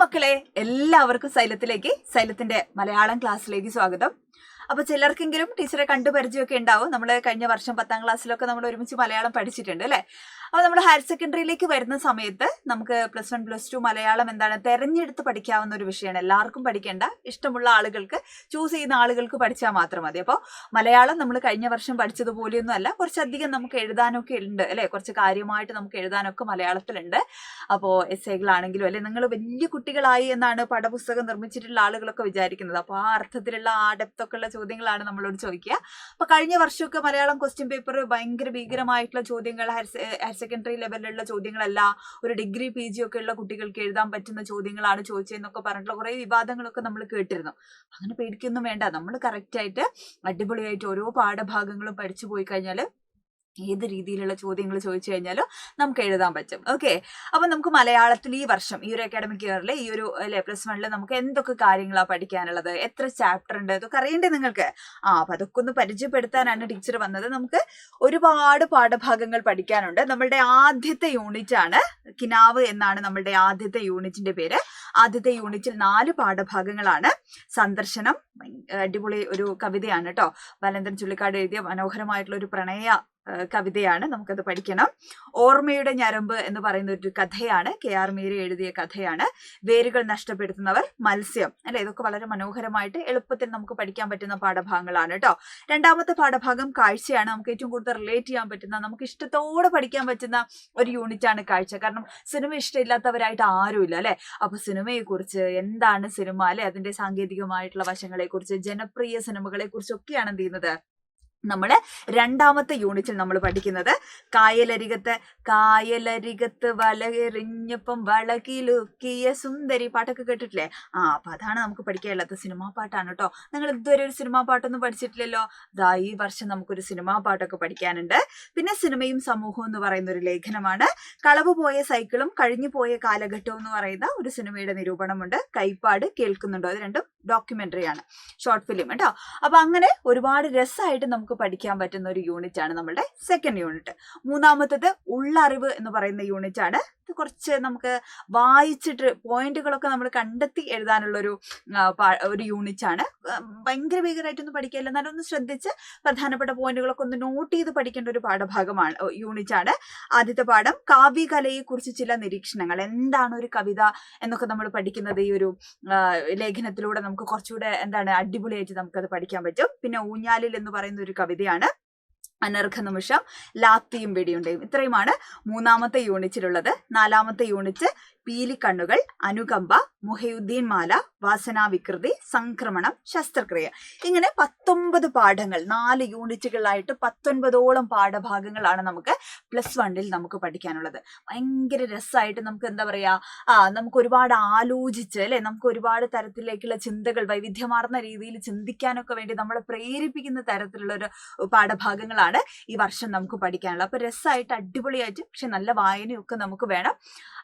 മക്കളെ, എല്ലാവർക്കും സൈലത്തിന്റെ മലയാളം ക്ലാസ്സിലേക്ക് സ്വാഗതം. അപ്പൊ ചിലർക്കെങ്കിലും ടീച്ചറെ കണ്ടു പരിചയമൊക്കെ ഉണ്ടാവും. നമ്മൾ കഴിഞ്ഞ വർഷം 10ാം ക്ലാസ്സിലൊക്കെ നമ്മൾ ഒരുമിച്ച് മലയാളം പഠിച്ചിട്ടുണ്ട് അല്ലെ. അപ്പൊ നമ്മൾ ഹയർ സെക്കൻഡറിയിലേക്ക് വരുന്ന സമയത്ത് നമുക്ക് +1 +2 മലയാളം എന്താണ് തെരഞ്ഞെടുത്ത് പഠിക്കാവുന്ന ഒരു വിഷയമാണ്. എല്ലാവർക്കും പഠിക്കേണ്ട, ഇഷ്ടമുള്ള ആളുകൾക്ക്, ചൂസ് ചെയ്യുന്ന ആളുകൾക്ക് പഠിച്ചാൽ മാത്രം മതി. അപ്പോൾ മലയാളം നമ്മൾ കഴിഞ്ഞ വർഷം പഠിച്ചതുപോലെയൊന്നും അല്ല, കുറച്ചധികം നമുക്ക് എഴുതാനൊക്കെ ഉണ്ട് അല്ലെ. കുറച്ച് കാര്യമായിട്ട് നമുക്ക് എഴുതാനൊക്കെ മലയാളത്തിലുണ്ട്. അപ്പോൾ എസ്സേകളാണെങ്കിലും അല്ലെ, നിങ്ങൾ വലിയ കുട്ടികളായി എന്നാണ് പാഠപുസ്തകം നിർമ്മിച്ചിട്ടുള്ള ആളുകളൊക്കെ വിചാരിക്കുന്നത്. അപ്പോൾ ആ അർത്ഥത്തിലുള്ള ആ ഡെപ്തൊക്കെ ഉള്ള ചോദ്യങ്ങളാണ് നമ്മളോട് ചോദിക്കുക. അപ്പൊ കഴിഞ്ഞ വർഷമൊക്കെ മലയാളം ക്വസ്റ്റ്യൻ പേപ്പർ ഭയങ്കര ഭീകരമായിട്ടുള്ള ചോദ്യങ്ങൾ, ഹയർ സെക്കൻഡറി ലെവലിലുള്ള ചോദ്യങ്ങളല്ല, ഒരു ഡിഗ്രി PG ഒക്കെ ഉള്ള കുട്ടികൾക്ക് എഴുതാൻ പറ്റുന്ന ചോദ്യങ്ങളാണ് ചോദിച്ചതെന്നൊക്കെ പറഞ്ഞിട്ടുള്ള കുറെ വിവാദങ്ങളൊക്കെ നമ്മൾ കേട്ടിരുന്നു. അങ്ങനെ പേടിക്കൊന്നും വേണ്ട. നമ്മൾ കറക്റ്റ് ആയിട്ട് അടിപൊളിയായിട്ട് ഓരോ പാഠഭാഗങ്ങളും പഠിച്ചു പോയി കഴിഞ്ഞാൽ ഏത് രീതിയിലുള്ള ചോദ്യങ്ങൾ ചോദിച്ചു കഴിഞ്ഞാലും നമുക്ക് എഴുതാൻ പറ്റും. ഓക്കെ, അപ്പൊ നമുക്ക് മലയാളത്തിൽ ഈ വർഷം, ഈ ഒരു അക്കാഡമിക് ഇയറിൽ, ഈ ഒരു അല്ലെ +1 നമുക്ക് എന്തൊക്കെ കാര്യങ്ങളാണ് പഠിക്കാനുള്ളത്, എത്ര ചാപ്റ്റർ ഉണ്ട്, ഇതൊക്കെ അറിയണ്ടേ നിങ്ങൾക്ക്? അപ്പൊ അതൊക്കെ ഒന്ന് പരിചയപ്പെടുത്താനാണ് ടീച്ചർ വന്നത്. നമുക്ക് ഒരുപാട് പാഠഭാഗങ്ങൾ പഠിക്കാനുണ്ട്. നമ്മളുടെ ആദ്യത്തെ യൂണിറ്റ് ആണ് കിനാവ് എന്നാണ് നമ്മളുടെ ആദ്യത്തെ യൂണിറ്റിന്റെ പേര്. ആദ്യത്തെ യൂണിറ്റിൽ 4 പാഠഭാഗങ്ങളാണ്. സന്ദർശനം അടിപൊളി ഒരു കവിതയാണ് കേട്ടോ. ബാലേന്ദ്രൻ ചുള്ളിക്കാട് എഴുതിയ മനോഹരമായിട്ടുള്ള ഒരു പ്രണയ കവിതയാണ്, നമുക്കത് പഠിക്കണം. ഓർമ്മയുടെ ഞരമ്പ് എന്ന് പറയുന്ന ഒരു കഥയാണ്, KR മീര എഴുതിയ കഥയാണ്. വേരുകൾ നഷ്ടപ്പെടുത്തുന്നവർ, മത്സ്യം അല്ലെ. ഇതൊക്കെ വളരെ മനോഹരമായിട്ട് എളുപ്പത്തിൽ നമുക്ക് പഠിക്കാൻ പറ്റുന്ന പാഠഭാഗങ്ങളാണ് കേട്ടോ. രണ്ടാമത്തെ പാഠഭാഗം കാഴ്ചയാണ്. നമുക്ക് ഏറ്റവും കൂടുതൽ റിലേറ്റ് ചെയ്യാൻ പറ്റുന്ന, നമുക്ക് ഇഷ്ടത്തോടെ പഠിക്കാൻ പറ്റുന്ന ഒരു യൂണിറ്റ് ആണ് കാഴ്ച. കാരണം സിനിമ ഇഷ്ടമില്ലാത്തവരായിട്ട് ആരുമില്ല അല്ലെ. അപ്പൊ സിനിമയെ കുറിച്ച്, എന്താണ് സിനിമ അല്ലെ, അതിന്റെ സാങ്കേതികമായിട്ടുള്ള വശങ്ങളെ കുറിച്ച്, ജനപ്രിയ സിനിമകളെ കുറിച്ചൊക്കെയാണ് എന്ത് ചെയ്യുന്നത് നമ്മള് രണ്ടാമത്തെ യൂണിറ്റിൽ നമ്മൾ പഠിക്കുന്നത്. കായലരികത്ത് വലയെറിഞ്ഞപ്പം വളകിലുക്കിയ സുന്ദരി പാട്ടൊക്കെ കേട്ടിട്ടില്ലേ? അപ്പൊ അതാണ് നമുക്ക് പഠിക്കാനുള്ളത്. സിനിമാ പാട്ടാണ് കേട്ടോ. നിങ്ങൾ ഇതുവരെ ഒരു സിനിമാ പാട്ടൊന്നും പഠിച്ചിട്ടില്ലല്ലോ. ഈ വർഷം നമുക്കൊരു സിനിമാ പാട്ടൊക്കെ പഠിക്കാനുണ്ട്. പിന്നെ സിനിമയും സമൂഹവും എന്ന് പറയുന്ന ഒരു ലേഖനമാണ്. കളവ് പോയ സൈക്കിളും കഴിഞ്ഞു പോയ കാലഘട്ടവും എന്ന് പറയുന്ന ഒരു സിനിമയുടെ നിരൂപണമുണ്ട്. കൈപ്പാട് കേൾക്കുന്നുണ്ടോ? അത് രണ്ടും ഡോക്യുമെന്ററി ആണ്, ഷോർട്ട് ഫിലിം കേട്ടോ. അപ്പൊ അങ്ങനെ ഒരുപാട് രസമായിട്ട് നമുക്ക് പഠിക്കാൻ പറ്റുന്ന ഒരു യൂണിറ്റ് ആണ് നമ്മളുടെ സെക്കൻഡ് യൂണിറ്റ്. മൂന്നാമത്തത് ഉള്ളറിവ് എന്ന് പറയുന്ന യൂണിറ്റ് ആണ്. ഇത് കുറച്ച് നമുക്ക് വായിച്ചിട്ട് പോയിന്റുകളൊക്കെ നമ്മൾ കണ്ടെത്തി എഴുതാനുള്ള ഒരു യൂണിറ്റ് ആണ്. ഭയങ്കര ഭീകരമായിട്ടൊന്നും പഠിക്കില്ല, എന്നാലും ഒന്ന് ശ്രദ്ധിച്ച് പ്രധാനപ്പെട്ട പോയിന്റുകളൊക്കെ ഒന്ന് നോട്ട് ചെയ്ത് പഠിക്കേണ്ട ഒരു പാഠഭാഗമാണ്, യൂണിറ്റ് ആണ്. ആദ്യത്തെ പാഠം കാവ്യകലയെ കുറിച്ച് ചില നിരീക്ഷണങ്ങൾ. എന്താണ് ഒരു കവിത എന്നൊക്കെ നമ്മൾ പഠിക്കുന്നത് ഈ ഒരു ലേഖനത്തിലൂടെ നമുക്ക് കുറച്ചുകൂടെ എന്താണ് അടിപൊളിയായിട്ട് നമുക്കത് പഠിക്കാൻ പറ്റും. പിന്നെ ഊഞ്ഞാലിൽ എന്ന് പറയുന്ന ഒരു കവിതയാണ്. അനർഘ നിമിഷം, ലാത്തിയും വെടിയുണ്ടയും. ഇത്രയുമാണ് മൂന്നാമത്തെ യൂണിറ്റിലുള്ളത്. നാലാമത്തെ യൂണിറ്റ് പീലിക്കണ്ണുകൾ, അനുകമ്പ, മുഹയുദ്ദീൻ മാല, വാസനാവികൃതി, സംക്രമണം, ശസ്ത്രക്രിയ. ഇങ്ങനെ 19 പാഠങ്ങൾ, 4 യൂണിറ്റുകളായിട്ട് 19ഓളം പാഠഭാഗങ്ങളാണ് നമുക്ക് +1 നമുക്ക് പഠിക്കാനുള്ളത്. ഭയങ്കര രസമായിട്ട് നമുക്ക് എന്താ പറയാ, നമുക്ക് ഒരുപാട് ആലോചിച്ച് അല്ലെ, നമുക്ക് ഒരുപാട് തരത്തിലേക്കുള്ള ചിന്തകൾ, വൈവിധ്യമാർന്ന രീതിയിൽ ചിന്തിക്കാനൊക്കെ വേണ്ടി നമ്മളെ പ്രേരിപ്പിക്കുന്ന തരത്തിലുള്ള ഒരു പാഠഭാഗങ്ങളാണ് ഈ വർഷം നമുക്ക് പഠിക്കാനുള്ളത്. അപ്പൊ രസമായിട്ട് അടിപൊളിയായിട്ട്, പക്ഷെ നല്ല വായനയൊക്കെ നമുക്ക് വേണം.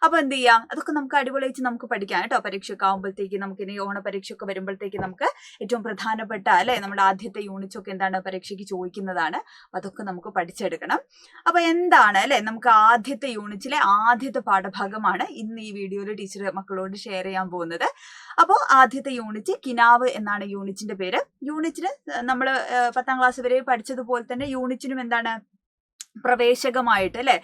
അപ്പൊ എന്ത് ചെയ്യാം, അതൊക്കെ നമുക്ക് അടിപൊളിയായിട്ട് നമുക്ക് പഠിക്കാം കേട്ടോ. പരീക്ഷയൊക്കെ ആകുമ്പോഴത്തേക്ക്, നമുക്ക് ഇനി ഓണ പരീക്ഷയൊക്കെ വരുമ്പോഴത്തേക്ക് നമുക്ക് ഏറ്റവും പ്രധാനപ്പെട്ട അല്ലെ നമ്മുടെ ആദ്യത്തെ യൂണിറ്റ് ഒക്കെ എന്താണ് പരീക്ഷയ്ക്ക് ചോദിക്കുന്നതാണ്. അതൊക്കെ നമുക്ക് പഠിച്ചെടുക്കണം. അപ്പൊ എന്താണ് അല്ലെ നമുക്ക് ആദ്യത്തെ യൂണിറ്റിലെ ആദ്യത്തെ പാഠഭാഗമാണ് ഇന്ന് ഈ വീഡിയോയിൽ ടീച്ചർ മക്കളോട് ഷെയർ ചെയ്യാൻ പോകുന്നത്. അപ്പോൾ ആദ്യത്തെ യൂണിറ്റ് കിനാവ് എന്നാണ് യൂണിറ്റിന്റെ പേര്. യൂണിറ്റിന് നമ്മൾ 10ാം ക്ലാസ് വരെ പഠിച്ചതുപോലെ തന്നെ യൂണിറ്റിനും എന്താണ് പ്രവേശകമായിട്ട് അല്ലെ,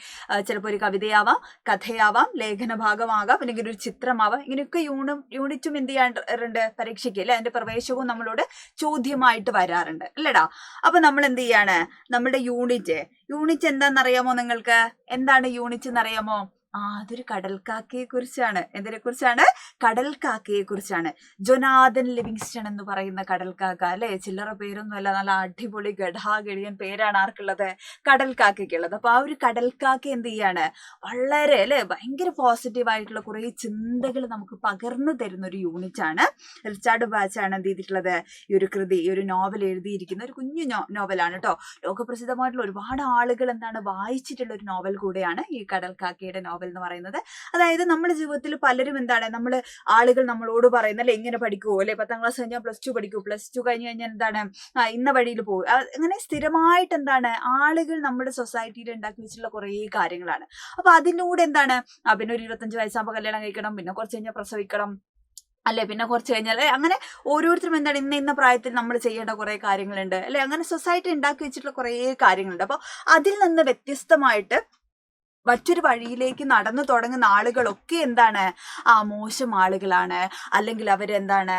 ചിലപ്പോൾ ഒരു കവിതയാവാം, കഥയാവാം, ലേഖന ഭാഗമാകാം, അല്ലെങ്കിൽ ഒരു ചിത്രമാവാം. ഇങ്ങനെയൊക്കെ യൂണിറ്റും എന്ത് ചെയ്യാറുണ്ട് പരീക്ഷയ്ക്ക് അല്ലെ, അതിന്റെ പ്രവേശകവും നമ്മളോട് ചോദ്യമായിട്ട് വരാറുണ്ട് അല്ലേടാ. അപ്പൊ നമ്മൾ എന്ത് ചെയ്യാണ്, നമ്മുടെ യൂണിറ്റ് എന്താണെന്നറിയാമോ നിങ്ങൾക്ക്? എന്താണ് യൂണിറ്റ് എന്നറിയാമോ? അതൊരു കടൽക്കാക്കയെ കുറിച്ചാണ്. എന്തിനെ കുറിച്ചാണ്? കടൽക്കാക്കയെ കുറിച്ചാണ്. ജൊനാഥൻ ലിവിങ്സ്റ്റൺ എന്ന് പറയുന്ന കടൽക്കാക്ക അല്ലെ, ചില്ലറ പേരൊന്നും അല്ല, നല്ല അടിപൊളി ഗഡാഗടിയൻ പേരാണ് ആർക്കുള്ളത്? കടൽക്കാക്കയ്ക്കുള്ളത്. അപ്പൊ ആ ഒരു കടൽക്കാക്ക എന്ത് ചെയ്യാണ്, വളരെ അല്ലെ ഭയങ്കര പോസിറ്റീവായിട്ടുള്ള കുറെ ചിന്തകൾ നമുക്ക് പകർന്നു തരുന്ന ഒരു യൂണിറ്റ് ആണ്. റിച്ചാർഡ് ബാച്ചാണ് എന്ത് ചെയ്തിട്ടുള്ളത്, ഈ ഒരു കൃതി, ഈ ഒരു നോവൽ എഴുതിയിരിക്കുന്ന ഒരു കുഞ്ഞു നോവലാണ് കേട്ടോ. ലോകപ്രസിദ്ധമായിട്ടുള്ള ഒരുപാട് ആളുകൾ എന്താണ് വായിച്ചിട്ടുള്ള ഒരു നോവൽ കൂടെയാണ് ഈ കടൽക്കാക്കയുടെ നോവൽ എന്ന് പറയുന്നത്. അതായത് നമ്മുടെ ജീവിതത്തിൽ പലരും എന്താണ്, ആളുകൾ നമ്മളോട് പറയുന്ന അല്ലെ, ഇങ്ങനെ പഠിക്കുവോ അല്ലെ, 10ാം ക്ലാസ് കഴിഞ്ഞാൽ +2 പഠിക്കൂ, +2 കഴിഞ്ഞ് കഴിഞ്ഞാൽ എന്താണ് ഇന്ന വഴിയിൽ പോകും. അങ്ങനെ സ്ഥിരമായിട്ട് എന്താണ് ആളുകൾ നമ്മുടെ സൊസൈറ്റിയിൽ ഉണ്ടാക്കി വെച്ചിട്ടുള്ള കുറേ കാര്യങ്ങളാണ്. അപ്പൊ അതിലൂടെ എന്താണ്, പിന്നെ ഒരു 25 വയസ്സാകുമ്പോൾ കല്യാണം കഴിക്കണം, പിന്നെ കുറച്ച് കഴിഞ്ഞാൽ പ്രസവിക്കണം, അല്ലെ പിന്നെ കുറച്ച് കഴിഞ്ഞാൽ അങ്ങനെ ഓരോരുത്തരും എന്താണ് ഇന്ന പ്രായത്തിൽ നമ്മൾ ചെയ്യേണ്ട കുറെ കാര്യങ്ങളുണ്ട് അല്ലെ, അങ്ങനെ സൊസൈറ്റി ഉണ്ടാക്കി വെച്ചിട്ടുള്ള കുറേ കാര്യങ്ങളുണ്ട്. അപ്പോൾ അതിൽ നിന്ന് വ്യത്യസ്തമായിട്ട് മറ്റൊരു വഴിയിലേക്ക് നടന്നു തുടങ്ങുന്ന ആളുകളൊക്കെ എന്താണ് മോശം ആളുകളാണ്, അല്ലെങ്കിൽ അവരെന്താണ്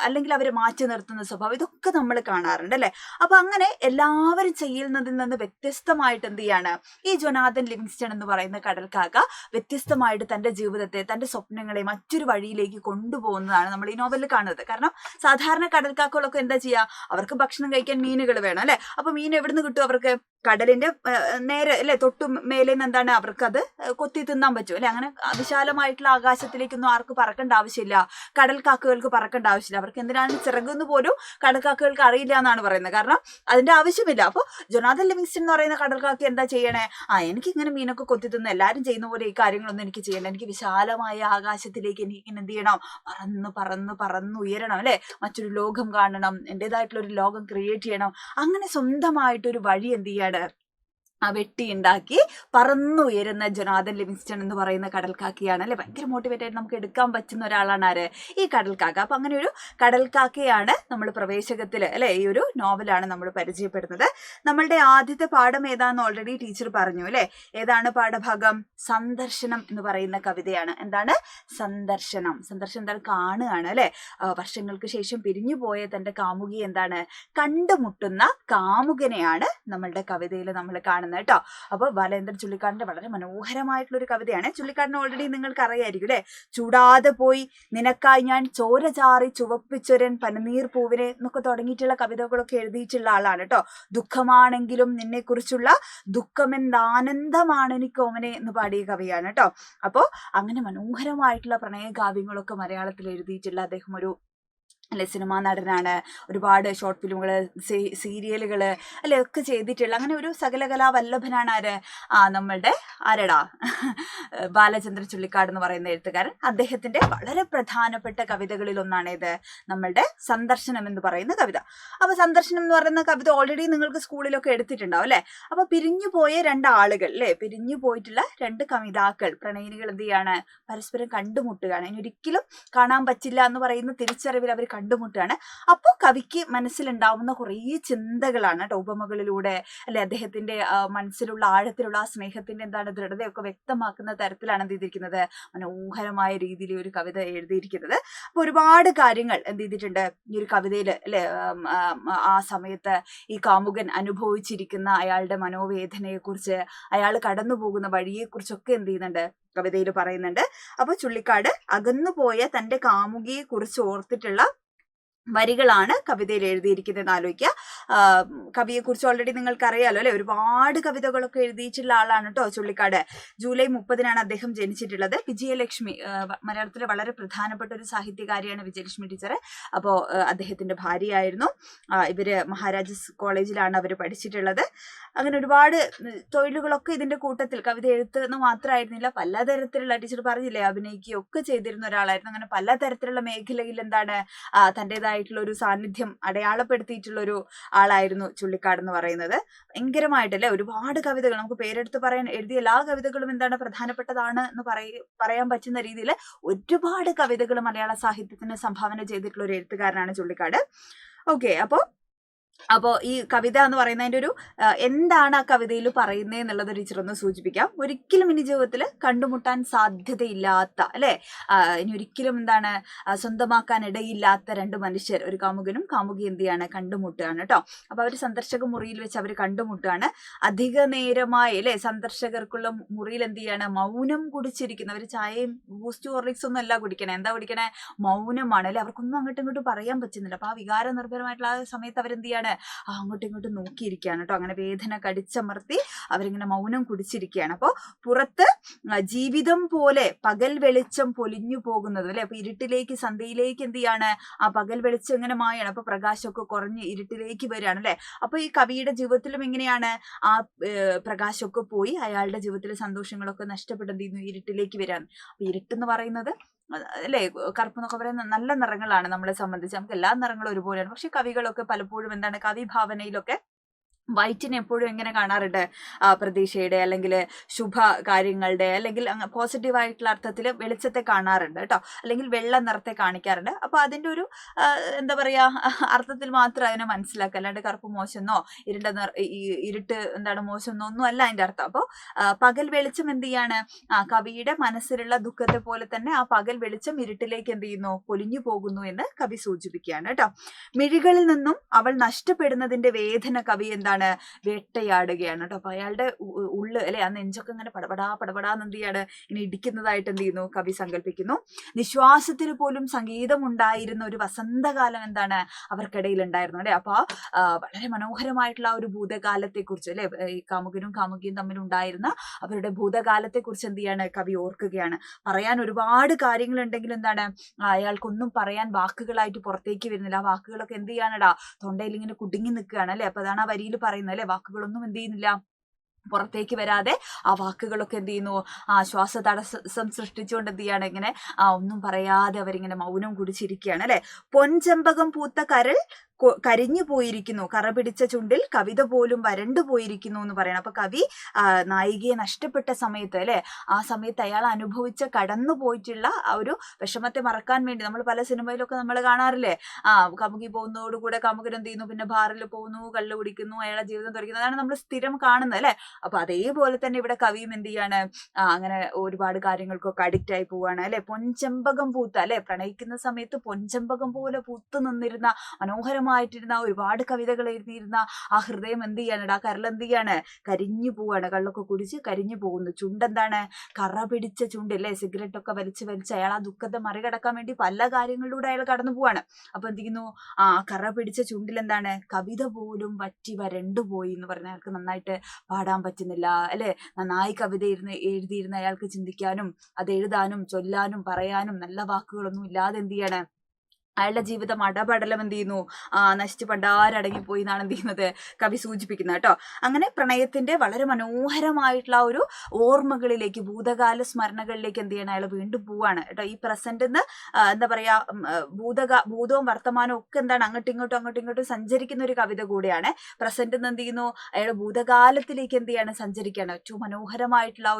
അല്ലെങ്കിൽ അവർ മാറ്റി നിർത്തുന്ന സ്വഭാവം, ഇതൊക്കെ നമ്മൾ കാണാറുണ്ട് അല്ലെ. അപ്പൊ അങ്ങനെ എല്ലാവരും ചെയ്യുന്നതിൽ നിന്ന് വ്യത്യസ്തമായിട്ട് എന്ത് ചെയ്യാണ് ഈ ജൊനാഥൻ ലിവിങ്സ്റ്റൺ എന്ന് പറയുന്ന കടൽക്കാക്ക വ്യത്യസ്തമായിട്ട് തന്റെ ജീവിതത്തെ, തന്റെ സ്വപ്നങ്ങളെ മറ്റൊരു വഴിയിലേക്ക് കൊണ്ടുപോകുന്നതാണ് നമ്മൾ ഈ നോവലിൽ കാണുന്നത്. കാരണം സാധാരണ കടൽക്കാക്കകളൊക്കെ എന്താ ചെയ്യുക, അവർക്ക് ഭക്ഷണം കഴിക്കാൻ മീനുകൾ വേണം അല്ലെ. അപ്പൊ മീൻ എവിടുന്ന് കിട്ടും അവർക്ക്? കടലിന്റെ നേരെ അല്ലെ തൊട്ടു മേലെ നിന്ന് എന്താണ് അവർക്ക് അത് കൊത്തി തിന്നാൻ പറ്റും അല്ലെ. അങ്ങനെ വിശാലമായിട്ടുള്ള ആകാശത്തിലേക്കൊന്നും ആർക്ക് പറക്കേണ്ട ആവശ്യമില്ല, കടൽക്കാക്കകൾക്ക് പറക്കേണ്ട ആവശ്യമില്ല. അവർക്ക് എന്തിനാണ് ചിറകുന്ന് പോലും കടൽക്കാക്കകൾക്ക് അറിയില്ല എന്നാണ് പറയുന്നത്, കാരണം അതിന്റെ ആവശ്യമില്ല. അപ്പോൾ ജൊനാഥൻ ലിവിങ്സ്റ്റൺ എന്ന് പറയുന്ന കടൽക്കാക്ക എന്താ ചെയ്യണേ, എനിക്ക് ഇങ്ങനെ മീനൊക്കെ കൊത്തി തിന്ന് എല്ലാവരും ചെയ്യുന്ന പോലെ ഈ കാര്യങ്ങളൊന്നും എനിക്ക് ചെയ്യണ്ട, എനിക്ക് വിശാലമായ ആകാശത്തിലേക്ക് എനിക്ക് ഇങ്ങനെ എന്ത് ചെയ്യണം, പറന്ന് പറന്ന് പറന്ന് ഉയരണം അല്ലെ, മറ്റൊരു ലോകം കാണണം, എൻ്റെതായിട്ടുള്ള ഒരു ലോകം ക്രിയേറ്റ് ചെയ്യണം. അങ്ങനെ സ്വന്തമായിട്ടൊരു വഴി എന്ത് ചെയ്യാണ് വെട്ടിയുണ്ടാക്കി പറന്നുയരുന്ന ജൊനാഥൻ ലിവിങ്സ്റ്റൺ എന്ന് പറയുന്ന കടൽക്കാക്കയാണ് അല്ലെ. ഭയങ്കര മോട്ടിവേറ്റ് ആയിട്ട് നമുക്ക് എടുക്കാൻ പറ്റുന്ന ഒരാളാണ് ആര്, ഈ കടൽക്കാക്ക. അപ്പൊ അങ്ങനെ ഒരു കടൽക്കാക്കയാണ് നമ്മൾ പ്രവേശകത്തിൽ അല്ലെ, ഈ ഒരു നോവലാണ് നമ്മൾ പരിചയപ്പെടുന്നത്. നമ്മളുടെ ആദ്യത്തെ പാഠം ഏതാന്ന് ഓൾറെഡി ടീച്ചർ പറഞ്ഞു അല്ലെ. ഏതാണ് പാഠഭാഗം? സന്ദർശനം എന്ന് പറയുന്ന കവിതയാണ്. എന്താണ് സന്ദർശനം? സന്ദർശനം എന്താണ്? കാണുകയാണ് അല്ലെ. വർഷങ്ങൾക്ക് ശേഷം പിരിഞ്ഞു പോയ തന്റെ കാമുകി എന്താണ് കണ്ടുമുട്ടുന്ന കാമുകനെയാണ് നമ്മളുടെ കവിതയിൽ നമ്മൾ കാണുന്നത് കേട്ടോ. അപ്പൊ ബാലേന്ദ്രൻ ചുള്ളിക്കാടിന്റെ വളരെ മനോഹരമായിട്ടുള്ള ഒരു കവിതയാണ്. ചുള്ളിക്കാടിനെ ഓൾറെഡി നിങ്ങൾക്ക് അറിയായിരിക്കും അല്ലെ. ചൂടാതെ പോയി നിനക്കായി ഞാൻ ചോര ചാറി ചുവപ്പിച്ചൊരൻ പനിനീർ പൂവിനെ എന്നൊക്കെ തുടങ്ങിയിട്ടുള്ള കവിതകളൊക്കെ എഴുതിയിട്ടുള്ള ആളാണ് കേട്ടോ. ദുഃഖമാണെങ്കിലും നിന്നെ കുറിച്ചുള്ള ദുഃഖമെന്താനന്ദമാണ് എനിക്കോമനെ എന്ന് പാടിയ കവിയാണ് കേട്ടോ. അപ്പോ അങ്ങനെ മനോഹരമായിട്ടുള്ള പ്രണയകാവ്യങ്ങളൊക്കെ മലയാളത്തിൽ എഴുതിയിട്ടുള്ള അദ്ദേഹം ഒരു അല്ലെ സിനിമാ നടനാണ്. ഒരുപാട് ഷോർട്ട് ഫിലിമുകൾ, സീരിയലുകൾ അല്ലെ ഒക്കെ ചെയ്തിട്ടുള്ള അങ്ങനെ ഒരു സകലകലാ വല്ലഭനാണ് ആര്, നമ്മളുടെ ആരടാ ബാലചന്ദ്രൻ ചുള്ളിക്കാട് എന്ന് പറയുന്ന എഴുത്തുകാരൻ. അദ്ദേഹത്തിന്റെ വളരെ പ്രധാനപ്പെട്ട കവിതകളിൽ ഒന്നാണ് ഇത് നമ്മളുടെ സന്ദർശനം എന്ന് പറയുന്ന കവിത. അപ്പൊ സന്ദർശനം എന്ന് പറയുന്ന കവിത ഓൾറെഡി നിങ്ങൾക്ക് സ്കൂളിലൊക്കെ എടുത്തിട്ടുണ്ടാവും അല്ലെ. അപ്പൊ പിരിഞ്ഞു പോയ രണ്ടാളുകൾ അല്ലെ, പിരിഞ്ഞു പോയിട്ടുള്ള രണ്ട് കവിതാക്കൾ, പ്രണയിനികൾ എന്ത് ചെയ്യാണ്, പരസ്പരം കണ്ടുമുട്ടുകയാണ്. ഇനി ഒരിക്കലും കാണാൻ പറ്റില്ല എന്ന് പറയുന്ന തിരിച്ചറിവിൽ അവർ കണ്ടുമുട്ടുകയാണ്. അപ്പോൾ കവിക്ക് മനസ്സിലുണ്ടാവുന്ന കുറേ ചിന്തകളാണ് കേട്ടോ ഉപമകളിലൂടെ അല്ലെ അദ്ദേഹത്തിന്റെ മനസ്സിലുള്ള ആഴത്തിലുള്ള ആ സ്നേഹത്തിന്റെ എന്താണ് ദൃഢതയൊക്കെ വ്യക്തമാക്കുന്ന തരത്തിലാണ് എന്ത് ചെയ്തിരിക്കുന്നത്, മനോഹരമായ രീതിയിൽ ഒരു കവിത എഴുതിയിരിക്കുന്നത്. അപ്പൊ ഒരുപാട് കാര്യങ്ങൾ എന്ത് ചെയ്തിട്ടുണ്ട് ഈ ഒരു കവിതയിൽ അല്ലെ. ആ സമയത്ത് ഈ കാമുകൻ അനുഭവിച്ചിരിക്കുന്ന അയാളുടെ മനോവേദനയെ കുറിച്ച്, അയാൾ കടന്നു പോകുന്ന വഴിയെ കുറിച്ചൊക്കെ എന്ത് ചെയ്യുന്നുണ്ട് കവിതയിൽ പറയുന്നുണ്ട്. അപ്പൊ ചുള്ളിക്കാട് അകന്നുപോയ തന്റെ കാമുകിയെ കുറിച്ച് ഓർത്തിട്ടുള്ള വരികളാണ് കവിതയിൽ എഴുതിയിരിക്കുന്നത്. ആലോചിക്കുക, കവിയെ കുറിച്ച് ഓൾറെഡി നിങ്ങൾക്ക് അറിയാലോ അല്ലെ. ഒരുപാട് കവിതകളൊക്കെ എഴുതിയിട്ടുള്ള ആളാണ് കേട്ടോ ചുള്ളിക്കാട്. ജൂലൈ 30 അദ്ദേഹം ജനിച്ചിട്ടുള്ളത്. വിജയലക്ഷ്മി, മലയാളത്തിലെ വളരെ പ്രധാനപ്പെട്ട ഒരു സാഹിത്യകാരിയാണ് വിജയലക്ഷ്മി ടീച്ചർ. അപ്പോൾ അദ്ദേഹത്തിന്റെ ഭാര്യയായിരുന്നു. ഇവര് മഹാരാജാസ് കോളേജിലാണ് അവർ പഠിച്ചിട്ടുള്ളത്. അങ്ങനെ ഒരുപാട് തൊഴിലുകളൊക്കെ ഇതിന്റെ കൂട്ടത്തിൽ, കവിത എഴുത്തുന്ന മാത്രമായിരുന്നില്ല, പലതരത്തിലുള്ള, ടീച്ചർ പറഞ്ഞില്ലേ അഭിനയിക്കുകയൊക്കെ ചെയ്തിരുന്ന ഒരാളായിരുന്നു. അങ്ങനെ പലതരത്തിലുള്ള മേഖലയിൽ എന്താണ് തൻ്റെതായിട്ടുള്ള ഒരു സാന്നിധ്യം അടയാളപ്പെടുത്തിയിട്ടുള്ള ഒരു ആളായിരുന്നു ചുള്ളിക്കാട് എന്ന് പറയുന്നത്. ഭയങ്കരമായിട്ടല്ലേ ഒരുപാട് കവിതകൾ നമുക്ക് പേരെടുത്ത് പറയാൻ, എഴുതിയ എല്ലാ കവിതകളും എന്താണ് പ്രധാനപ്പെട്ടതാണ് എന്ന് പറയാൻ പറ്റുന്ന രീതിയിൽ ഒരുപാട് കവിതകൾ മലയാള സാഹിത്യത്തിന് സംഭാവന ചെയ്തിട്ടുള്ള ഒരു എഴുത്തുകാരനാണ് ചുള്ളിക്കാട്. ഓക്കെ, അപ്പോൾ ഈ കവിത എന്ന് പറയുന്നതിൻ്റെ ഒരു എന്താണ് ആ കവിതയിൽ പറയുന്നത് എന്നുള്ളത് ടീച്ചർ ഒന്ന് സൂചിപ്പിക്കാം. ഒരിക്കലും ഇനി ജീവിതത്തിൽ കണ്ടുമുട്ടാൻ സാധ്യതയില്ലാത്ത അല്ലെ, ഇനി ഒരിക്കലും എന്താണ് സ്വന്തമാക്കാൻ ഇടയില്ലാത്ത രണ്ട് മനുഷ്യർ, ഒരു കാമുകനും കാമുകി എന്ത് ചെയ്യാണ് കണ്ടുമുട്ടുകയാണ് കേട്ടോ. അപ്പൊ അവർ സന്ദർശക മുറിയിൽ വെച്ച് അവർ കണ്ടുമുട്ടുകയാണ്. അധിക നേരമായി അല്ലെ സന്ദർശകർക്കുള്ള മുറിയിൽ എന്ത് ചെയ്യാണ് മൗനം കുടിച്ചിരിക്കുന്ന, അവർ ചായയും ബൂസ്റ്റ് ഹോർലിക്സ് ഒന്നും അല്ല കുടിക്കണേ, എന്താ കുടിക്കണേ, മൗനമാണ് അല്ലെ. അവർക്കൊന്നും അങ്ങോട്ടും ഇങ്ങോട്ടും പറയാൻ പറ്റുന്നില്ല. അപ്പൊ ആ വികാര നിർഭരമായിട്ടുള്ള ആ സമയത്ത് അവരെന്ത് ചെയ്യാണ് അങ്ങോട്ടും ഇങ്ങോട്ടും നോക്കിയിരിക്കുകയാണ് കേട്ടോ. അങ്ങനെ വേദന കടിച്ചമർത്തി അവരിങ്ങനെ മൗനം കുടിച്ചിരിക്കുകയാണ്. അപ്പോൾ പുറത്ത് ജീവിതം പോലെ പകൽ വെളിച്ചം പൊലിഞ്ഞു പോകുന്നതും അല്ലെ. അപ്പൊ ഇരുട്ടിലേക്ക്, സന്ധ്യയിലേക്ക് എന്ത് ചെയ്യാണ് ആ പകൽ വെളിച്ചം ഇങ്ങനെ മായാണ്. അപ്പൊ പ്രകാശമൊക്കെ കുറഞ്ഞ് ഇരുട്ടിലേക്ക് വരികയാണ് അല്ലെ. അപ്പൊ ഈ കവിയുടെ ജീവിതത്തിലും എങ്ങനെയാണ് ആ പ്രകാശമൊക്കെ പോയി അയാളുടെ ജീവിതത്തിലെ സന്തോഷങ്ങളൊക്കെ നഷ്ടപ്പെടുന്നു, ഇരുട്ടിലേക്ക് വരികയാണ്. അപ്പൊ ഇരുട്ടെന്ന് പറയുന്നത് അല്ലെ, കറുപ്പ് എന്നൊക്കെ പറയുന്ന നല്ല നിറങ്ങളാണ് നമ്മളെ സംബന്ധിച്ച്. നമുക്ക് എല്ലാ നിറങ്ങളും ഒരുപോലെയാണ്. പക്ഷെ കവികളൊക്കെ പലപ്പോഴും എന്താണ് കവി ഭാവനയിലൊക്കെ വൈറ്റിനെ എപ്പോഴും എങ്ങനെ കാണാറുണ്ട്? പ്രതീക്ഷയുടെ അല്ലെങ്കിൽ ശുഭ കാര്യങ്ങളുടെ അല്ലെങ്കിൽ പോസിറ്റീവായിട്ടുള്ള അർത്ഥത്തിൽ വെളിച്ചത്തെ കാണാറുണ്ട് കേട്ടോ, അല്ലെങ്കിൽ വെള്ള നിറത്തെ കാണിക്കാറുണ്ട്. അപ്പോൾ അതിൻ്റെ ഒരു എന്താ പറയുക അർത്ഥത്തിൽ മാത്രം അതിനെ മനസ്സിലാക്കുക, അല്ലാണ്ട് കറുപ്പ് മോശമെന്നോ ഇരുട്ട് എന്താണ് മോശമെന്നോ ഒന്നും അല്ല അതിൻ്റെ അർത്ഥം. അപ്പോൾ പകൽ വെളിച്ചം എന്ത് ചെയ്യാണ്? കവിയുടെ മനസ്സിലുള്ള ദുഃഖത്തെ പോലെ തന്നെ ആ പകൽ വെളിച്ചം ഇരുട്ടിലേക്ക് എന്ത് ചെയ്യുന്നു? പൊലിഞ്ഞു പോകുന്നു എന്ന് കവി സൂചിപ്പിക്കുകയാണ് കേട്ടോ. മിഴികളിൽ നിന്നും അവൾ നഷ്ടപ്പെടുന്നതിന്റെ വേദന കവി എന്താണ്? വേട്ടയാടുകയാണ് കേട്ടോ. അപ്പൊ അയാളുടെ ഉള്ള് അല്ലെ, ആ നെഞ്ചൊക്കെ ഇങ്ങനെ പടപടാന്ന് എന്ത് ചെയ്യാണ്? ഇനി ഇടിക്കുന്നതായിട്ട് എന്ത് ചെയ്യുന്നു? കവി സങ്കല്പിക്കുന്നു. നിശ്വാസത്തിന് പോലും സംഗീതം ഉണ്ടായിരുന്ന ഒരു വസന്തകാലം എന്താണ് അവർക്കിടയിൽ ഉണ്ടായിരുന്നു അല്ലെ. അപ്പൊ വളരെ മനോഹരമായിട്ടുള്ള ആ ഒരു ഭൂതകാലത്തെ കുറിച്ച് അല്ലെ, ഈ കാമുകനും കാമുകിയും തമ്മിൽ ഉണ്ടായിരുന്ന അവരുടെ ഭൂതകാലത്തെ കുറിച്ച് എന്ത് ചെയ്യാണ്? കവി ഓർക്കുകയാണ്. പറയാൻ ഒരുപാട് കാര്യങ്ങൾ ഉണ്ടെങ്കിൽ എന്താണ്, അയാൾക്കൊന്നും പറയാൻ വാക്കുകളായിട്ട് പുറത്തേക്ക് വരുന്നില്ല. ആ വാക്കുകളൊക്കെ എന്ത് ചെയ്യാനടാ? തൊണ്ടയിൽ ഇങ്ങനെ കുടുങ്ങി നിൽക്കുകയാണ് അല്ലെ. അപ്പൊ അതാണ് ആ വരിയിൽ പറയുന്നത് അല്ലെ, വാക്കുകളൊന്നും എന്ത് ചെയ്യുന്നില്ല, പുറത്തേക്ക് വരാതെ ആ വാക്കുകളൊക്കെ എന്ത് ചെയ്യുന്നു? ശ്വാസ തടസ്സം സൃഷ്ടിച്ചുകൊണ്ട് എന്ത് ചെയ്യാണ്? ഇങ്ങനെ ഒന്നും പറയാതെ അവരിങ്ങനെ മൗനം കുടിച്ചിരിക്കുകയാണ് അല്ലെ. പൊൻചെമ്പകം പൂത്ത കരൾ കരിഞ്ഞു പോയിരിക്കുന്നു, കറ പിടിച്ച ചുണ്ടിൽ കവിത പോലും വരണ്ടു പോയിരിക്കുന്നു എന്ന് പറയണം. അപ്പൊ കവി നായികയെ നഷ്ടപ്പെട്ട സമയത്ത് അല്ലെ, ആ സമയത്ത് അയാൾ അനുഭവിച്ച കടന്നു പോയിട്ടുള്ള ആ ഒരു വിഷമത്തെ മറക്കാൻ വേണ്ടി നമ്മൾ പല സിനിമയിലൊക്കെ നമ്മൾ കാണാറില്ലേ, കാമുകി പോകുന്നതോടുകൂടെ കാമുകൻ എന്ത് ചെയ്യുന്നു? പിന്നെ ബാറിൽ പോകുന്നു, കള്ള് കുടിക്കുന്നു, അയാളെ ജീവിതം തുറക്കുന്നു. അതാണ് നമ്മൾ സ്ഥിരം കാണുന്നത് അല്ലെ. അപ്പൊ അതേപോലെ തന്നെ ഇവിടെ കവിയും എന്ത് ചെയ്യാണ്? അങ്ങനെ ഒരുപാട് കാര്യങ്ങൾക്കൊക്കെ അഡിക്റ്റ് ആയി പോവാണ് അല്ലെ. പൊൻചെമ്പകം പൂത്ത അല്ലെ, പ്രണയിക്കുന്ന സമയത്ത് പൊൻചെമ്പകം പോലെ പൂത്തു നിന്നിരുന്ന മനോഹരമായിട്ടിരുന്ന ഒരുപാട് കവിതകൾ എഴുതിയിരുന്ന ആ ഹൃദയം എന്ത് ചെയ്യാണ്? ആ കരൾ എന്ത് ചെയ്യാണ്? കരിഞ്ഞു പോവാണ്. കള്ളൊക്കെ കുടിച്ച് കരിഞ്ഞു പോകുന്നു. ചുണ്ടെന്താണ്? കറ പിടിച്ച ചുണ്ട് അല്ലെ. സിഗരറ്റ് ഒക്കെ വലിച്ച് അയാൾ ആ ദുഃഖത്തെ മറികടക്കാൻ വേണ്ടി പല കാര്യങ്ങളിലൂടെ അയാൾ കടന്നു പോവാണ്. അപ്പൊ എന്ത് ചെയ്യുന്നു? കറ പിടിച്ച ചുണ്ടിൽ എന്താണ്? കവിത പോലും വറ്റി വരണ്ടു പോയി എന്ന് പറഞ്ഞാൽ അയാൾക്ക് നന്നായിട്ട് പാടാൻ പറ്റുന്നില്ല അല്ലെ. നന്നായി കവിത എഴുതിയിരുന്ന അയാൾക്ക് ചിന്തിക്കാനും അത് എഴുതാനും ചൊല്ലാനും പറയാനും നല്ല വാക്കുകളൊന്നും ഇല്ലാതെ എന്ത് ചെയ്യാണ്? അയാളുടെ ജീവിതം അടപടലം എന്ത് ചെയ്യുന്നു? നശിച്ച് പണ്ടാരടങ്ങിപ്പോയി എന്നാണ് എന്ത് ചെയ്യുന്നത് കവി സൂചിപ്പിക്കുന്നത് കേട്ടോ. അങ്ങനെ പ്രണയത്തിന്റെ വളരെ മനോഹരമായിട്ടുള്ള ഒരു ഓർമ്മകളിലേക്ക്, ഭൂതകാല സ്മരണകളിലേക്ക് എന്ത് ചെയ്യണം? അയാൾ വീണ്ടും പോവാണ് കേട്ടോ. ഈ പ്രസന്റിന്ന് എന്താ പറയാ, ഭൂതവും വർത്തമാനവും ഒക്കെ എന്താണ് അങ്ങോട്ടും ഇങ്ങോട്ടും സഞ്ചരിക്കുന്ന ഒരു കവിത കൂടിയാണ്. പ്രസന്റ് എന്ത് ചെയ്യുന്നു? അയാൾ ഭൂതകാലത്തിലേക്ക് എന്ത് ചെയ്യാണ്? സഞ്ചരിക്കുകയാണ്. ഏറ്റവും മനോഹരമായിട്ടുള്ള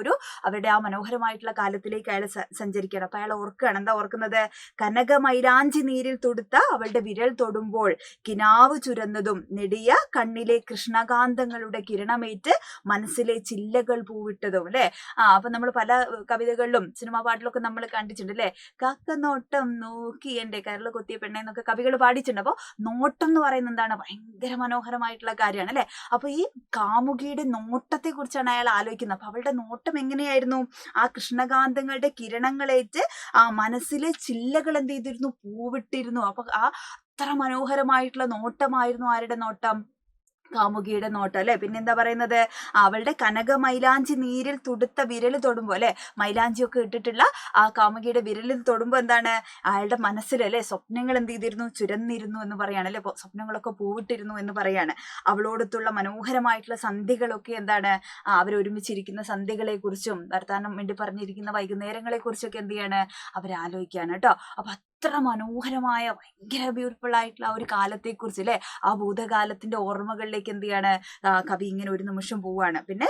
അവരുടെ ആ മനോഹരമായിട്ടുള്ള കാലത്തിലേക്ക് അയാൾ സഞ്ചരിക്കുകയാണ്. അപ്പൊ അയാൾ ഓർക്കുകയാണ്. എന്താ ഓർക്കുന്നത്? കനകമൈലാഞ്ചി നീരിൽ തൊടുത്ത അവളുടെ വിരൽ തൊടുമ്പോൾ കിനാവ് ചുരന്നതും നെടിയ കണ്ണിലെ കൃഷ്ണകാന്തങ്ങളുടെ കിരണമേറ്റ് മനസ്സിലെ ചില്ലകൾ പൂവിട്ടതും അല്ലെ. അപ്പൊ നമ്മൾ പല കവിതകളിലും സിനിമാ പാട്ടിലൊക്കെ നമ്മൾ കണ്ടിട്ടുണ്ട് അല്ലെ. കാക്ക നോട്ടം നോക്കി എന്റെ കരള് കൊത്തിയ പെണ്ണെ എന്നൊക്കെ കവികൾ പാടിയിട്ടുണ്ട്. അപ്പൊ നോട്ടം എന്ന് പറയുന്നത് എന്താണ്? ഭയങ്കര മനോഹരമായിട്ടുള്ള കാര്യമാണ് അല്ലെ. അപ്പൊ ഈ കാമുകിയുടെ നോട്ടത്തെ കുറിച്ചാണ് അയാൾ ആലോചിക്കുന്നത്. അപ്പൊ അവളുടെ നോട്ടം എങ്ങനെയായിരുന്നു? ആ കൃഷ്ണകാന്തങ്ങളുടെ കിരണങ്ങളേറ്റ് ആ മനസ്സിലെ ചില്ലകൾ എന്ത് ചെയ്തിരുന്നു? പൂവിട്ടിരുന്നു. അപ്പൊ അത്ര മനോഹരമായിട്ടുള്ള നോട്ടമായിരുന്നു. ആരുടെ നോട്ടം? കാമുകിയുടെ നോട്ടം അല്ലെ. പിന്നെന്താ പറയുന്നത്? അവളുടെ കനകമൈലാഞ്ചി നീരിൽ തുടുത്ത വിരല് തൊടുമ്പോ അല്ലെ, മൈലാഞ്ചിയൊക്കെ ഇട്ടിട്ടുള്ള ആ കാമുകിയുടെ വിരലിൽ തൊടുമ്പോ എന്താണ്? അയാളുടെ മനസ്സിൽ അല്ലെ സ്വപ്നങ്ങൾ എന്ത് ചെയ്തിരുന്നു? ചുരന്നിരുന്നു എന്ന് പറയാണ് അല്ലെ. സ്വപ്നങ്ങളൊക്കെ പൂവിട്ടിരുന്നു എന്ന് പറയാണ്. അവളോടൊത്തുള്ള മനോഹരമായിട്ടുള്ള സന്ധ്യകളൊക്കെ എന്താണ്? അവരൊരുമിച്ചിരിക്കുന്ന സന്ധ്യകളെ കുറിച്ചും വർത്താനം വേണ്ടി പറഞ്ഞിരിക്കുന്ന വൈകുന്നേരങ്ങളെ കുറിച്ചൊക്കെ എന്ത് ചെയ്യാണ്? അവരാലോചിക്കാണ് കേട്ടോ. അപ്പൊ അത്ര മനോഹരമായ ഭയങ്കര ബ്യൂട്ടിഫുൾ ആയിട്ടുള്ള ഒരു കാലത്തെക്കുറിച്ച് അല്ലെ, ആ ഭൂതകാലത്തിന്റെ ഓർമ്മകളിലേക്ക് എന്ത് ചെയ്യാണ്? കവി ഇങ്ങനെ ഒരു നിമിഷം പോവാണ്. പിന്നെ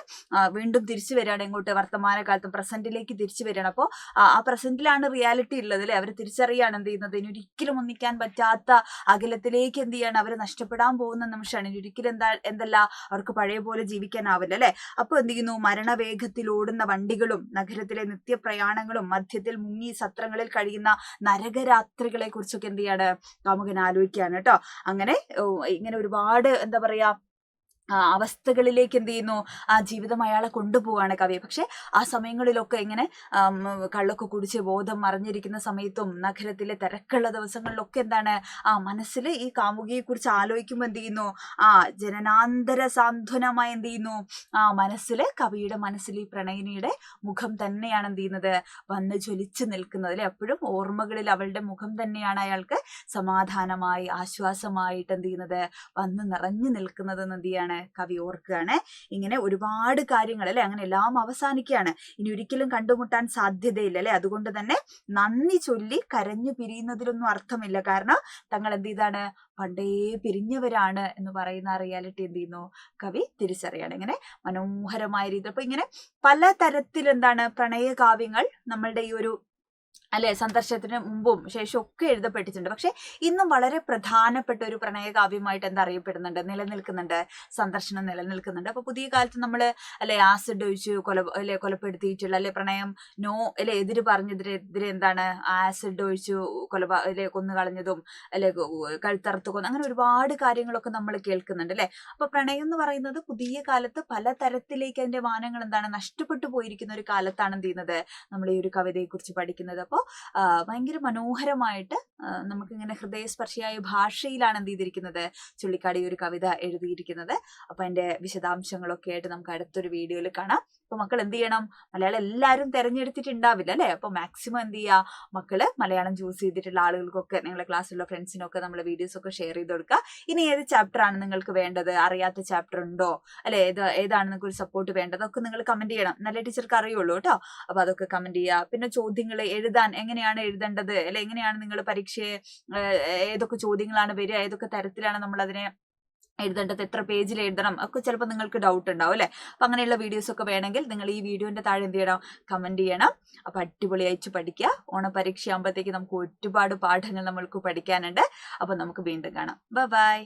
വീണ്ടും തിരിച്ചു വരികയാണ് എങ്ങോട്ട്? വർത്തമാനകാലത്ത് പ്രസന്റിലേക്ക് തിരിച്ചു വരികയാണ്. അപ്പോൾ ആ പ്രസന്റിലാണ് റിയാലിറ്റി ഉള്ളത് അല്ലെ. അവർ തിരിച്ചറിയാണ് എന്ത് ചെയ്യുന്നത്? ഇനി ഒരിക്കലും ഒന്നിക്കാൻ പറ്റാത്ത അകലത്തിലേക്ക് എന്ത് ചെയ്യാണ്? അവർ നഷ്ടപ്പെടാൻ പോകുന്ന നിമിഷമാണ്. ഇനി ഒരിക്കലും എന്തല്ല അവർക്ക് പഴയ പോലെ ജീവിക്കാനാവില്ല അല്ലെ. അപ്പൊ എന്ത് ചെയ്യുന്നു? മരണവേഗത്തിൽ ഓടുന്ന വണ്ടികളും നഗരത്തിലെ നിത്യപ്രയാണങ്ങളും മധ്യത്തിൽ മുങ്ങി സത്രങ്ങളിൽ കഴിയുന്ന നരകരാത്രികളെ കുറിച്ചൊക്കെ എന്ത് ചെയ്യാണ്? കാമുകൻ ആലോചിക്കുകയാണ് കേട്ടോ. അങ്ങനെ ഇങ്ങനെ ഒരുപാട് എന്താ പറയാ അവസ്ഥകളിലേക്ക് എന്ത് ചെയ്യുന്നു? ആ ജീവിതം അയാളെ കൊണ്ടുപോവാണ് കവി. പക്ഷെ ആ സമയങ്ങളിലൊക്കെ ഇങ്ങനെ കള്ളൊക്കെ കുടിച്ച് ബോധം മറിഞ്ഞിരിക്കുന്ന സമയത്തും നഗരത്തിലെ തിരക്കുള്ള ദിവസങ്ങളിലൊക്കെ എന്താണ്? മനസ്സിൽ ഈ കാമുകിയെ കുറിച്ച് ആലോചിക്കുമ്പോൾ എന്ത് ചെയ്യുന്നു? ജനനാന്തര സാന്ത്വനമായി എന്ത് ചെയ്യുന്നു? കവിയുടെ മനസ്സിൽ ഈ പ്രണയിനിയുടെ മുഖം തന്നെയാണ് എന്ത് ചെയ്യുന്നത്? വന്ന് ജ്വലിച്ചു നിൽക്കുന്നത് അല്ലെ. എപ്പോഴും ഓർമ്മകളിൽ അവളുടെ മുഖം തന്നെയാണ് അയാൾക്ക് സമാധാനമായി ആശ്വാസമായിട്ട് എന്ത് ചെയ്യുന്നത്? വന്ന് നിറഞ്ഞു നിൽക്കുന്നത് എന്ത് ചെയ്യാണ്? കവി ഓർക്കുകയാണ്. ഇങ്ങനെ ഒരുപാട് കാര്യങ്ങൾ അല്ലെ, അങ്ങനെ എല്ലാം അവസാനിക്കുകയാണ്. ഇനി ഒരിക്കലും കണ്ടുമുട്ടാൻ സാധ്യതയില്ല അല്ലെ. അതുകൊണ്ട് തന്നെ നന്ദി ചൊല്ലി കരഞ്ഞു പിരിയുന്നതിലൊന്നും അർത്ഥമില്ല. കാരണം തങ്ങൾ എന്ത് ചെയ്താണ്, പണ്ടേ പിരിഞ്ഞവരാണ് എന്ന് പറയുന്ന റിയാലിറ്റി എന്ത് ചെയ്യുന്നു, കവി തിരിച്ചറിയാണ്. ഇങ്ങനെ മനോഹരമായ രീതിയിൽ അപ്പൊ ഇങ്ങനെ പലതരത്തിൽ എന്താണ് പ്രണയകാവ്യങ്ങൾ നമ്മളുടെ ഈ ഒരു അല്ലെ സന്ദർശനത്തിന് മുമ്പും ശേഷവും ഒക്കെ എഴുതപ്പെട്ടിട്ടുണ്ട്. പക്ഷെ ഇന്നും വളരെ പ്രധാനപ്പെട്ട ഒരു പ്രണയകാവ്യമായിട്ട് എന്താ അറിയപ്പെടുന്നുണ്ട്, നിലനിൽക്കുന്നുണ്ട്, സന്ദർശനം നിലനിൽക്കുന്നുണ്ട്. അപ്പൊ പുതിയ കാലത്ത് നമ്മള് അല്ലെ ആസിഡ് ഒഴിച്ച് കൊലപ്പെടുത്തിയിട്ടുള്ള അല്ലെ പ്രണയം അല്ലെ എതിര് പറഞ്ഞതിനെതിരെ എന്താണ് ആസിഡ് ഒഴിച്ചു കൊന്നു കളഞ്ഞതും അല്ലെ കഴുത്തറുത്ത് കൊന്നു, അങ്ങനെ ഒരുപാട് കാര്യങ്ങളൊക്കെ നമ്മൾ കേൾക്കുന്നുണ്ട് അല്ലെ. അപ്പൊ പ്രണയം എന്ന് പറയുന്നത് പുതിയ കാലത്ത് പലതരത്തിലേക്ക് അതിന്റെ മാനങ്ങൾ എന്താണ് നഷ്ടപ്പെട്ടു പോയിരിക്കുന്ന ഒരു കാലത്താണ് എന്ത് ചെയ്യുന്നത്, നമ്മൾ ഈ ഒരു കവിതയെ കുറിച്ച് പഠിക്കുന്നത്. അപ്പോൾ ഭയങ്കര മനോഹരമായിട്ട് നമുക്കിങ്ങനെ ഹൃദയസ്പർശിയായ ഭാഷയിലാണ് എന്ത് ചെയ്തിരിക്കുന്നത്, ചുള്ളിക്കാട് ഈ ഒരു കവിത എഴുതിയിരിക്കുന്നത്. അപ്പൊ അതിന്റെ വിശദാംശങ്ങളൊക്കെ ആയിട്ട് നമുക്ക് അടുത്തൊരു വീഡിയോയിൽ കാണാം. അപ്പൊ മക്കൾ എന്ത് ചെയ്യണം, മലയാളം എല്ലാവരും തെരഞ്ഞെടുത്തിട്ടുണ്ടാവില്ല അല്ലെ. അപ്പൊ മാക്സിമം എന്ത് ചെയ്യുക, മക്കള് മലയാളം ചൂസ് ചെയ്തിട്ടുള്ള ആളുകൾക്കൊക്കെ നിങ്ങളുടെ ക്ലാസ്സിലുള്ള ഫ്രണ്ട്സിനൊക്കെ നമ്മൾ വീഡിയോസ് ഒക്കെ ഷെയർ ചെയ്ത് കൊടുക്കുക. ഇനി ഏത് ചാപ്റ്റർ ആണ് നിങ്ങൾക്ക് വേണ്ടത്, അറിയാത്ത ചാപ്റ്റർ ഉണ്ടോ അല്ലെ, ഏതാണ് നിങ്ങൾക്ക് ഒരു സപ്പോർട്ട് വേണ്ടത്, അതൊക്കെ നിങ്ങൾ കമന്റ് ചെയ്യണം. നല്ല ടീച്ചർക്ക് അറിയുള്ളൂ കേട്ടോ. അപ്പൊ അതൊക്കെ കമന്റ് ചെയ്യുക. പിന്നെ ചോദ്യങ്ങൾ എഴുതാൻ എങ്ങനെയാണ് എഴുതേണ്ടത് അല്ലെ, എങ്ങനെയാണ് നിങ്ങൾ പരീക്ഷയെ ഏതൊക്കെ ചോദ്യങ്ങളാണ് വരിക, ഏതൊക്കെ തരത്തിലാണ് നമ്മൾ അതിനെ എഴുതേണ്ടത്, എത്ര പേജിൽ എഴുതണം ഒക്കെ ചിലപ്പോൾ നിങ്ങൾക്ക് ഡൗട്ട് ഉണ്ടാവും അല്ലെ. അപ്പൊ അങ്ങനെയുള്ള വീഡിയോസ് ഒക്കെ വേണമെങ്കിൽ നിങ്ങൾ ഈ വീഡിയോന്റെ താഴെ എന്ത് ചെയ്യണം, കമന്റ് ചെയ്യണം. അപ്പൊ അടിപൊളിയായിട്ട് പഠിക്കുക. ഓണപരീക്ഷ ആകുമ്പോഴത്തേക്ക് നമുക്ക് ഒരുപാട് പാഠങ്ങൾ നമ്മൾക്ക് പഠിക്കാനുണ്ട്. അപ്പൊ നമുക്ക് വീണ്ടും കാണാം. ബൈ.